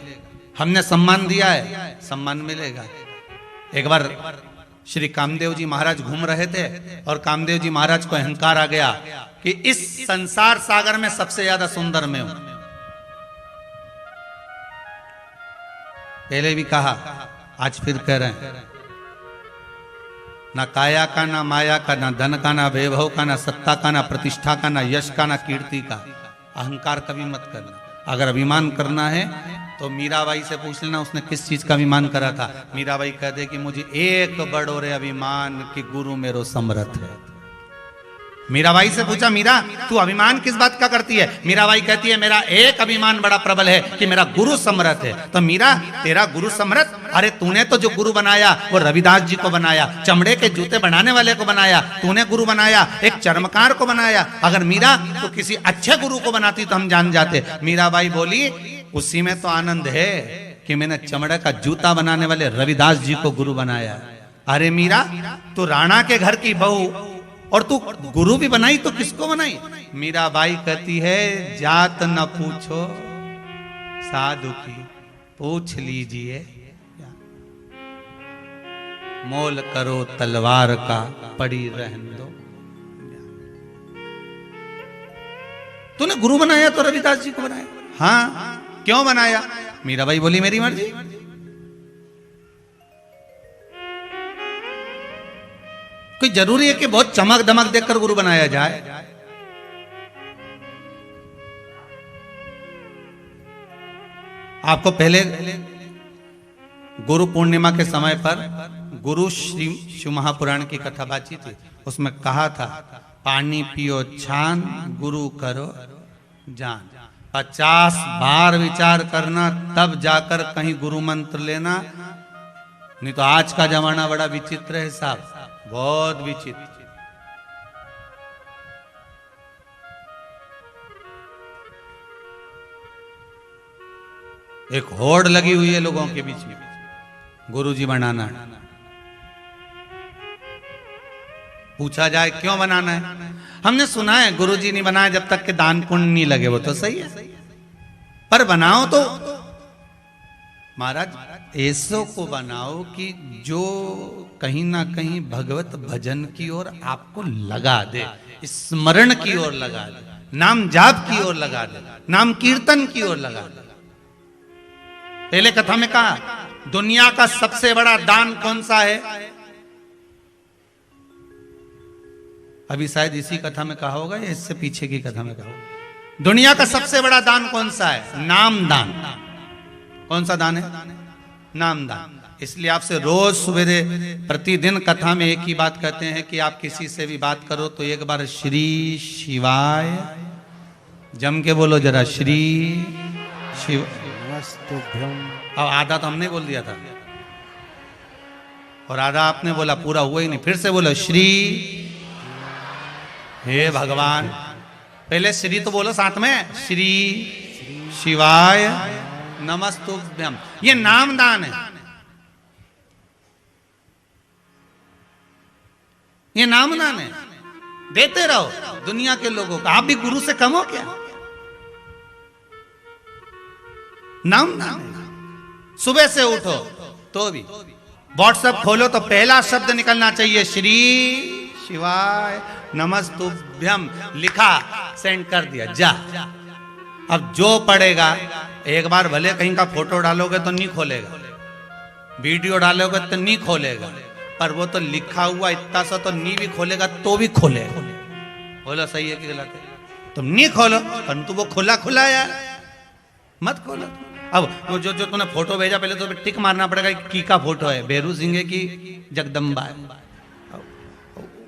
हमने सम्मान दिया है सम्मान मिलेगा। एक बार श्री कामदेव जी महाराज घूम रहे थे और कामदेव जी महाराज को अहंकार आ गया कि इस संसार सागर में सबसे ज्यादा सुंदर मैं हूं। पहले भी कहा, आज फिर कह रहे हैं, ना काया का, ना माया का, ना धन का, ना वैभव का, ना सत्ता का, ना प्रतिष्ठा का, ना यश का, ना कीर्ति का। अहंकार कभी मत करना। अगर अभिमान करना है तो मीराबाई से पूछ लेना उसने किस चीज का अभिमान करा था। मीराबाई कह दे कि मुझे एक बड़ो रे अभिमान कि गुरु मेरो समर्थ है। मीराबाई से पूछा, मीरा तू अभिमान किस बात का करती है? मीराबाई कहती है मेरा एक अभिमान बड़ा प्रबल है कि मेरा गुरु समर्थ है। तो मीरा तेरा गुरु समर्थ? अरे तूने तो जो गुरु बनाया वो रविदास जी को बनाया, चमड़े के जूते बनाने वाले को बनाया, तूने गुरु बनाया एक चर्मकार को बनाया। अगर मीरा तो किसी अच्छे गुरु को बनाती तो हम जान जाते। मीराबाई बोली उसी में तो आनंद है कि मैंने चमड़े का जूता बनाने वाले रविदास जी को गुरु बनाया। अरे मीरा तू राणा के घर की बहू और तू गुरु भी बनाई तो किसको बनाई? मीराबाई कहती है जात न पूछो साधु की पूछ लीजिए, मोल करो तलवार का पड़ी रहन दो। तूने गुरु बनाया तो रविदास जी को बनाया। हाँ क्यों बनाया? मीराबाई बोली मेरी मर्जी। कोई जरूरी है कि बहुत चमक दमक देखकर गुरु बनाया जाए? आपको पहले गुरु पूर्णिमा के समय पर गुरु श्री शिव महापुराण की कथा बाची थी। उसमें कहा था पानी पियो छान गुरु करो जान। 50 बार विचार करना तब जाकर कहीं गुरु मंत्र लेना, नहीं तो आज का जमाना बड़ा विचित्र है साहब, बहुत विचित्र। एक होड़ लगी हुई है लोगों के बीच में गुरुजी बनाना है। पूछा जाए क्यों बनाना है? हमने सुना है गुरुजी नहीं बनाए जब तक के दान पुण्य नहीं लगे। वो तो सही है, पर बनाओ तो महाराज ऐसो को बनाओ कि जो कहीं ना कहीं भगवत भजन की ओर आपको लगा दे, स्मरण की ओर लगा दे, नाम जाप की ओर लगा दे, नाम कीर्तन की ओर लगा दे। पहले कथा में कहा दुनिया का सबसे बड़ा दान कौन सा है? अभी शायद इसी कथा में कहा होगा या इससे पीछे की कथा में कहा होगा। दुनिया का सबसे बड़ा दान कौन सा है? नाम दान। कौन सा दान है? नाम दान। इसलिए आपसे रोज सवेरे प्रतिदिन कथा में एक ही बात कहते हैं कि आप किसी से भी बात करो तो एक बार श्री शिवाय जम के बोलो जरा, श्री शिव। अब आधा तो हमने बोल दिया था और आधा आपने बोला, पूरा हुआ ही नहीं। फिर से बोलो श्री। हे भगवान, पहले श्री तो बोलो साथ में, श्री शिवाय नमस्तुभ्यम। ये नाम दान है, ये नाम दान है। देते रहो दुनिया के लोगों को। आप भी गुरु से कम हो क्या? नाम दान है। सुबह से उठो तो भी व्हाट्सएप खोलो तो पहला शब्द निकलना चाहिए श्री शिवाय नमस्तुभ्यम। लिखा, सेंड कर दिया, जा। अब जो पढ़ेगा, एक बार भले कहीं का फोटो डालोगे तो नहीं खोलेगा, वीडियो डालोगे तो नहीं खोलेगा, पर वो तो लिखा हुआ इतना सा तो नहीं भी खोलेगा तो भी खोलेगा। बोलो सही है कि गलत है? तुम नहीं खोलो, परंतु वो खुला खुला यार, मत खोलो। अब वो जो तूने फोटो भेजा पहले तो टिक मारना पड़ेगा की का फोटो है, बेरू सिंह की जगदम्बा है,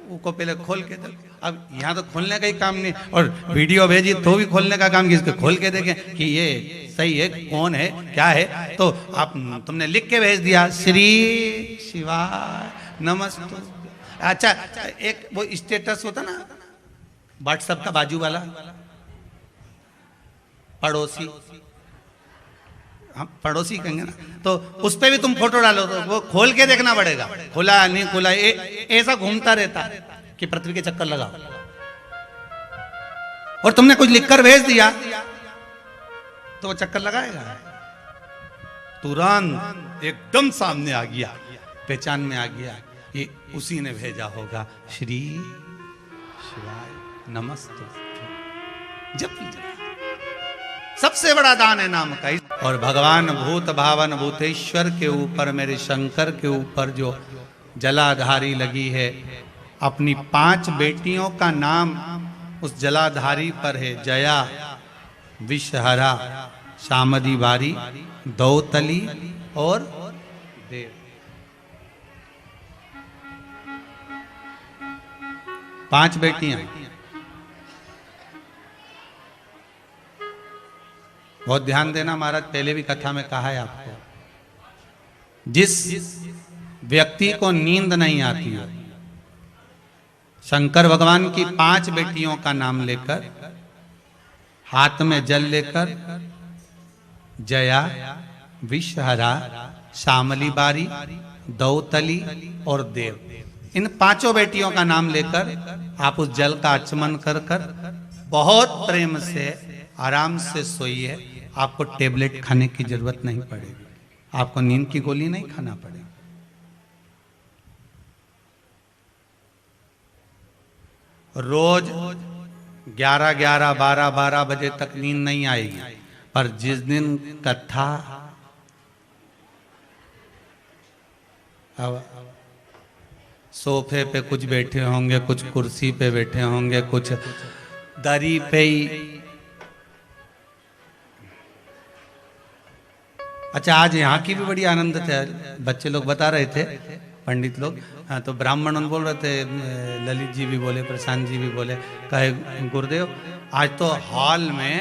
उसको पहले खोल के दो। अब यहाँ तो खोलने का ही काम नहीं, और वीडियो भेजी तो भी खोलने का काम, किसके खोल के देखें कि ये सही है, कौन है, क्या है। तो आप तुमने लिख के भेज दिया श्री शिवाय नमस्ते। अच्छा, एक वो स्टेटस होता ना व्हाट्सएप का बाजू वाला, पड़ोसी, हम पड़ोसी कहेंगे ना, तो उस पे भी तुम फोटो डालो तो वो खोल के देखना पड़ेगा, खुला नहीं खुला, ऐसा घूमता रहता कि पृथ्वी के चक्कर लगाओ। और तुमने कुछ लिखकर भेज दिया तो वो चक्कर लगाएगा, तुरंत एकदम सामने आ गया, पहचान में आ गया, ये उसी ने भेजा होगा, श्री शिवाय नमस्ते। जब सबसे बड़ा दान है नाम का। और भगवान भूत भावन भूतेश्वर के ऊपर, मेरे शंकर के ऊपर जो जलाधारी लगी है, अपनी 5 बेटियों का नाम उस जलाधारी पर है, जया, विषहरा, शामदी बारी, दौतली और देव। 5 बेटियां। बहुत ध्यान देना, महाराज पहले भी कथा में कहा है आपको, जिस व्यक्ति को नींद नहीं आती है, शंकर भगवान की 5 बेटियों का नाम लेकर, हाथ में जल लेकर, जया, विषहरा, शामली बारी, दौतली और देव, इन 5 बेटियों का नाम लेकर आप उस जल का आचमन कर कर बहुत प्रेम से आराम से सोइए। आपको टेबलेट खाने की जरूरत नहीं पड़ेगी, आपको नींद की गोली नहीं खाना पड़ेगा। रोज 11-11, 12-12 बजे तक नींद नहीं आएगी, पर जिस दिन कथा, अब सोफे पे कुछ बैठे होंगे, कुछ कुर्सी पे बैठे होंगे, कुछ दरी पे ही। अच्छा, आज यहाँ की भी बड़ी आनंद है, बच्चे लोग बता रहे थे, पंडित लोग, हाँ, तो ब्राह्मण बोल रहे थे, ललित जी भी बोले, प्रशांत जी भी बोले, कहे गुरुदेव आज तो हॉल में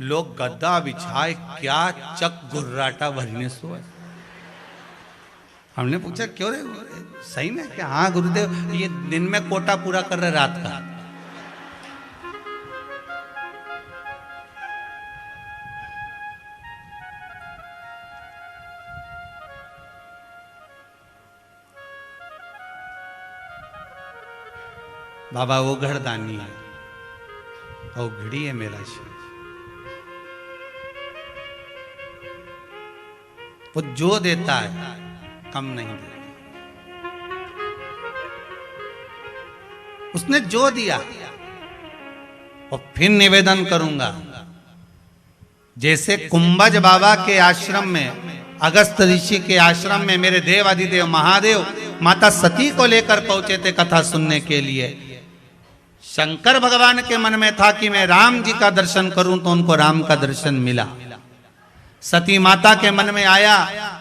लोग गद्दा बिछाए क्या चक गुर्राटा भरने सो। हमने पूछा क्यों रे, सही में क्या? हाँ गुरुदेव, ये दिन में कोटा पूरा कर रहे रात का। बाबा वो घड़दानी है और घड़ी है मेरा शिव। वो जो देता है कम नहीं देता, उसने जो दिया। और फिर निवेदन करूंगा, जैसे कुंभज बाबा के आश्रम में, अगस्त ऋषि के आश्रम में मेरे देव अधिदेव महादेव माता सती को लेकर पहुंचे थे कथा सुनने के लिए। शंकर भगवान के मन में था कि मैं राम जी का दर्शन करूं, तो उनको राम का दर्शन मिला। सती माता के मन में आया,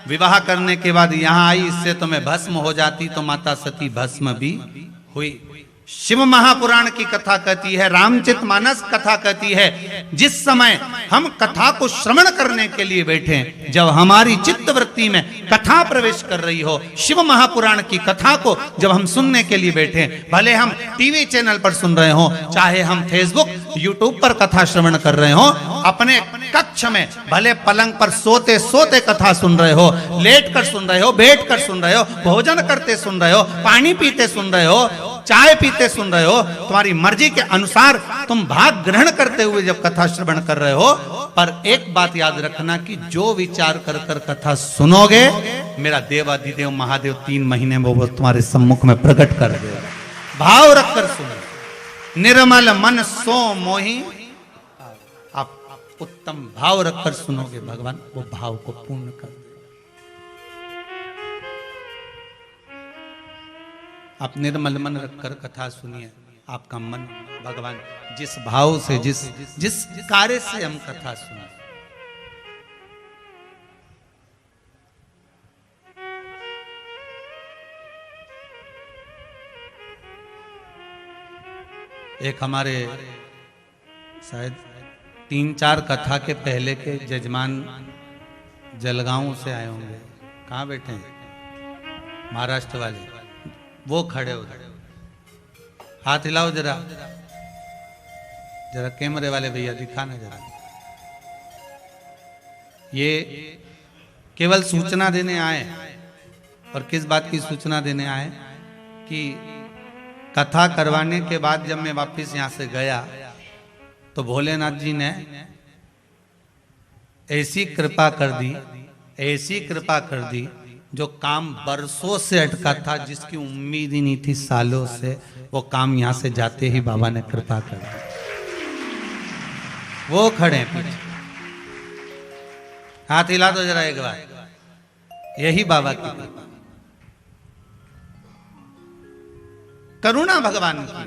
विवाह करने के बाद यहां आई, इससे तो मैं भस्म हो जाती, तो माता सती भस्म भी हुई। शिव महापुराण की कथा कहती है, रामचरितमानस कथा कहती है, जिस समय हम कथा को श्रवण करने के लिए बैठे, जब हमारी चित्त वृत्ति में कथा प्रवेश कर रही हो, शिव महापुराण की कथा को जब हम सुनने के लिए बैठे, भले हम टीवी चैनल पर सुन रहे हो, चाहे हम फेसबुक यूट्यूब पर कथा श्रवण कर रहे हो, अपने कक्ष में भले पलंग पर सोते सोते कथा सुन रहे हो, लेट कर सुन रहे हो, बैठ कर सुन रहे हो, भोजन करते सुन रहे हो, पानी पीते सुन रहे हो, चाय पीते सुन रहे हो, तुम्हारी मर्जी के अनुसार तुम भाग ग्रहण करते हुए जब कथा श्रवण कर रहे हो, पर एक बात याद रखना कि जो विचार कर कर कथा सुनोगे, मेरा देवाधिदेव महादेव 3 महीने में वो तुम्हारे सम्मुख में प्रकट कर देगा। भाव रखकर सुनो, निर्मल मन सो मोही, आप उत्तम भाव रखकर सुनोगे, भगवान वो भाव को पूर्ण कर। आप निर्मल मन रखकर कथा सुनिए, आपका मन भगवान जिस भाव से, जिस कार्य से हम कथा सुने, एक हमारे शायद 3-4 कथा के पहले के जजमान जलगांव से आए होंगे, कहाँ बैठे हैं, महाराष्ट्र वाले, वो खड़े उधर, हाथ हिलाओ जरा, जरा कैमरे वाले भैया दिखाना जरा। ये केवल सूचना देने आए, और किस बात की सूचना देने आए कि कथा करवाने के बाद जब मैं वापस यहां से गया तो भोलेनाथ जी ने ऐसी कृपा कर दी, ऐसी कृपा कर दी, जो काम बरसों से अटका था, जिसकी उम्मीद ही नहीं थी सालों से, वो काम यहां से जाते ही बाबा ने कृपा कर दी। वो खड़े हैं पीछे, हाथ हिला दो जरा एक बार, यही बाबा की करुणा, भगवान की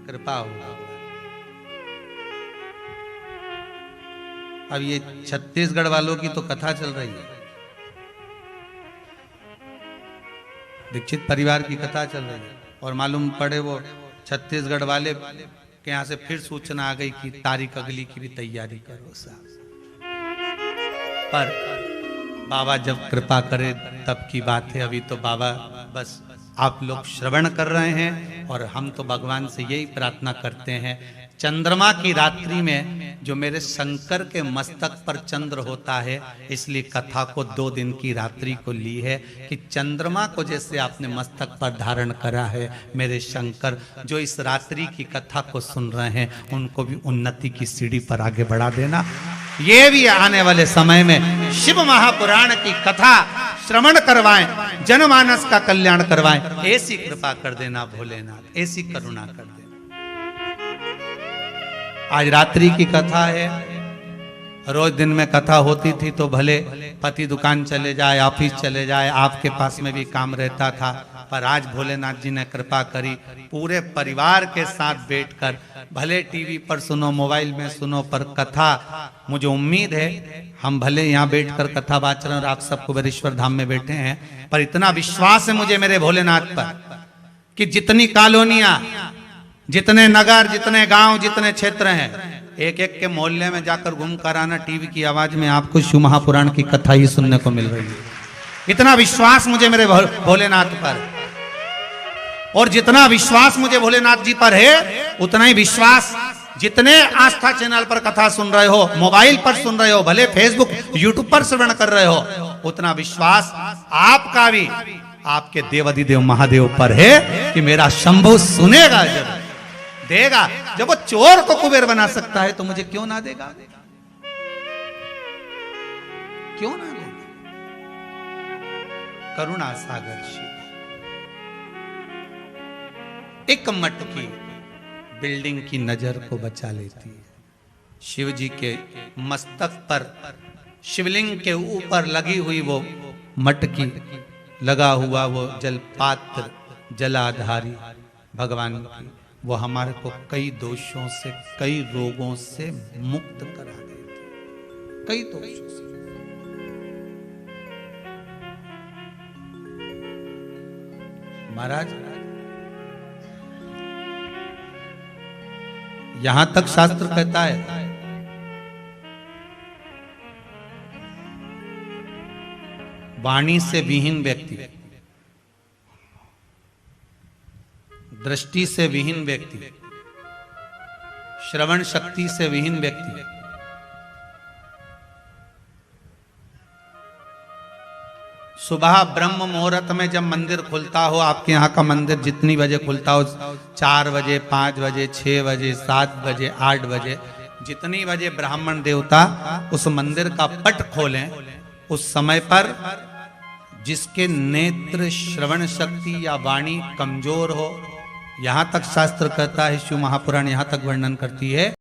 कृपा होगा। अब ये छत्तीसगढ़ वालों की तो कथा चल रही है, दीक्षित परिवार की कथा चल रही है, और मालूम पड़े वो छत्तीसगढ़ वाले के यहाँ से फिर सूचना आ गई कि तारीख अगली की भी तैयारी करो साहब। पर बाबा जब कृपा करे तब की बात है, अभी तो बाबा बस आप लोग श्रवण कर रहे हैं, और हम तो भगवान से यही प्रार्थना करते हैं, चंद्रमा की रात्रि में जो मेरे शंकर के मस्तक पर चंद्र होता है, इसलिए कथा को 2 दिन की रात्रि को ली है कि चंद्रमा को जैसे आपने मस्तक पर धारण करा है, मेरे शंकर जो इस रात्रि की कथा को सुन रहे हैं, उनको भी उन्नति की सीढ़ी पर आगे बढ़ा देना। ये भी आने वाले समय में शिव महापुराण की कथा श्रवण करवाएं, जनमानस का कल्याण करवाएं, ऐसी कृपा कर देना भोलेनाथ, ऐसी करुणा कर देना। आज रात्रि की कथा है, रोज दिन में कथा होती थी तो भले पति दुकान चले जाए, ऑफिस चले जाए, आपके पास में भी काम रहता था, पर आज भोलेनाथ जी ने कृपा करी, पूरे परिवार के साथ बैठकर, भले टीवी पर सुनो, मोबाइल में सुनो, पर कथा, मुझे उम्मीद है हम भले यहाँ बैठकर कथा वाच रहे हैं और आप सबको बेरेश्वर धाम में बैठे हैं, पर इतना विश्वास है मुझे मेरे भोलेनाथ पर कि जितनी कॉलोनियां, जितने नगर, जितने गांव, जितने क्षेत्र हैं, एक एक के मोहल्ले में जाकर घूम कर आना, टीवी की आवाज में आपको शिव महापुराण की कथा ही सुनने को मिल रही है। इतना विश्वास मुझे मेरे भोलेनाथ पर, और जितना विश्वास मुझे भोलेनाथ जी पर है, उतना ही विश्वास जितने आस्था चैनल पर कथा सुन रहे हो, मोबाइल पर सुन रहे हो, भले फेसबुक यूट्यूब पर श्रवण कर रहे हो, उतना विश्वास आपका भी आपके देवाधिदेव महादेव पर है कि मेरा शंभु सुनेगा, जरूर देगा। जब वो चोर को कुबेर बना सकता है तो मुझे क्यों ना देगा, क्यों ना देगा। करुणा सागर शिव। एक मटकी बिल्डिंग की नजर को बचा लेती है। शिव जी के मस्तक पर, शिवलिंग के ऊपर लगी हुई वो मटकी, लगा हुआ वो जलपात्र, जलाधारी भगवान की, वो हमारे को कई दोषों से, कई रोगों से मुक्त करा देती, कई दोषों से। महाराज यहां तक शास्त्र कहता है, वाणी से विहीन व्यक्ति, दृष्टि से विहीन व्यक्ति, श्रवण शक्ति से विहीन व्यक्ति, सुबह ब्रह्म मुहूर्त में जब मंदिर खुलता हो, आपके यहाँ का मंदिर जितनी बजे खुलता हो, 4 बजे, 5 बजे, 6 बजे, 7 बजे, 8 बजे, जितनी बजे ब्राह्मण देवता उस मंदिर का पट खोलें, उस समय पर जिसके नेत्र, श्रवण शक्ति या वाणी कमजोर हो, यहां तक शास्त्र कहता है, शिव महापुराण यहां तक वर्णन करती है